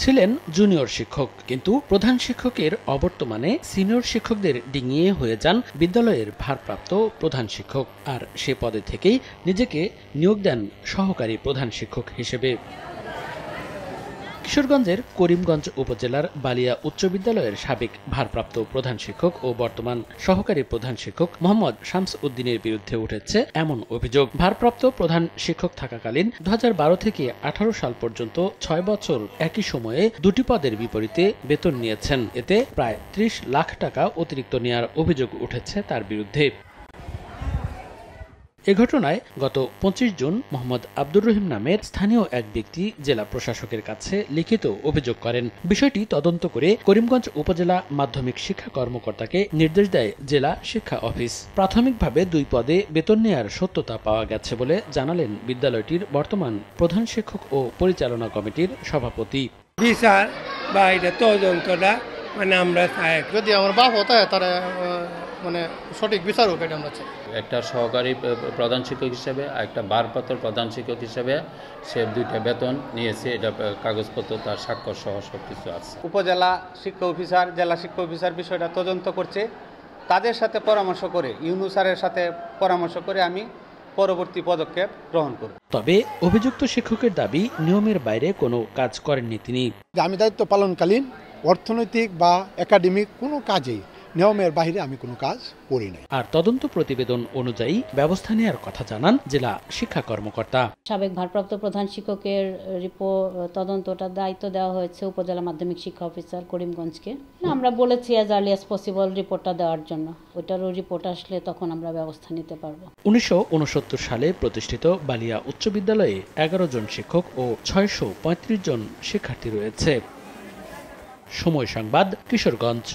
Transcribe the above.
ছিলেন জুনিয়র শিক্ষক, কিন্তু প্রধান শিক্ষকের অবর্তমানে সিনিয়র শিক্ষকদের ডিঙিয়ে হয়ে যান বিদ্যালয়ের ভারপ্রাপ্ত প্রধান শিক্ষক। আর সে পদে থেকেই নিজেকে নিয়োগ দেন সহকারী প্রধান শিক্ষক হিসেবে। কিশোরগঞ্জের করিমগঞ্জ উপজেলার বালিয়া উচ্চ বিদ্যালয়ের সাবেক ভারপ্রাপ্ত প্রধান শিক্ষক ও বর্তমান সহকারী প্রধান শিক্ষক মোহাম্মদ শামস উদ্দিনের বিরুদ্ধে উঠেছে এমন অভিযোগ। ভারপ্রাপ্ত প্রধান শিক্ষক থাকাকালীন 2012 থেকে 18 সাল পর্যন্ত 6 বছর একই সময়ে দুটি পদের বিপরীতে বেতন নিয়েছেন। এতে প্রায় 30 লাখ টাকা অতিরিক্ত নেওয়ার অভিযোগ উঠেছে তার বিরুদ্ধে। এ ঘটনায় গত 25 জুন মোহাম্মদ আব্দুর রহিম নামের স্থানীয় এক ব্যক্তি জেলা প্রশাসকের কাছে লিখিত অভিযোগ করেন। বিষয়টি তদন্ত করে করিমগঞ্জ উপজেলা মাধ্যমিক শিক্ষা কর্মকর্তাকে নির্দেশ দেয় জেলা শিক্ষা অফিস। প্রাথমিকভাবে দুই পদে বেতন নেয়ার সত্যতা পাওয়া গেছে বলে জানালেন বিদ্যালয়টির বর্তমান প্রধান শিক্ষক ও পরিচালনা কমিটির সভাপতি। বিচার বা এটা তদন্তটা আমরা চাই, যদি আমার বাপ হতে হয় তারা সঠিক বিচার হোক, এটা আমরা চাই। একটা সহকারী প্রধান শিক্ষক হিসেবে একটা ভারপ্রাপ্ত প্রধান শিক্ষক হিসেবে সে দুইটা বেতন নিয়েছে, এটা কাগজপত্র তার স্বাক্ষর সহ সবকিছু আছে। উপজেলা শিক্ষা অফিসার, জেলা শিক্ষা অফিসার বিষয়টা তদন্ত করছে। তাদের সাথে পরামর্শ করে, ইউনূস স্যারের সাথে পরামর্শ করে আমি পরবর্তী পদক্ষেপ গ্রহণ করব। তবে অভিযুক্ত শিক্ষকের দাবি নিয়মের বাইরে কোনো কাজ করেননি তিনি। আমি দায়িত্ব পালনকালীন অর্থনৈতিক বা একাডেমিক কোনো কাজেই নিয়মের বাইরে আমি কোনো কাজ করি নাই। আর তদন্ত প্রতিবেদন অনুযায়ী ব্যবস্থা নেওয়ার কথা জানান জেলা শিক্ষা কর্মকর্তা। সাবেক ভারপ্রাপ্ত প্রধান শিক্ষকের তদন্তটা দায়িত্ব দেওয়া হয়েছে উপজেলা মাধ্যমিক শিক্ষা অফিসার করিমগঞ্জকে। আমরা বলেছি অ্যাজ আর্লি অ্যাজ পসিবল রিপোর্টটা দেওয়ার জন্য। ওইটারও রিপোর্ট আসলে তখন আমরা ব্যবস্থা নিতে পারবো। 1969 সালে প্রতিষ্ঠিত বালিয়া উচ্চ বিদ্যালয়ে 11 জন শিক্ষক ও 635 জন শিক্ষার্থী রয়েছে। সময় সংবাদ, কিশোরগঞ্জ।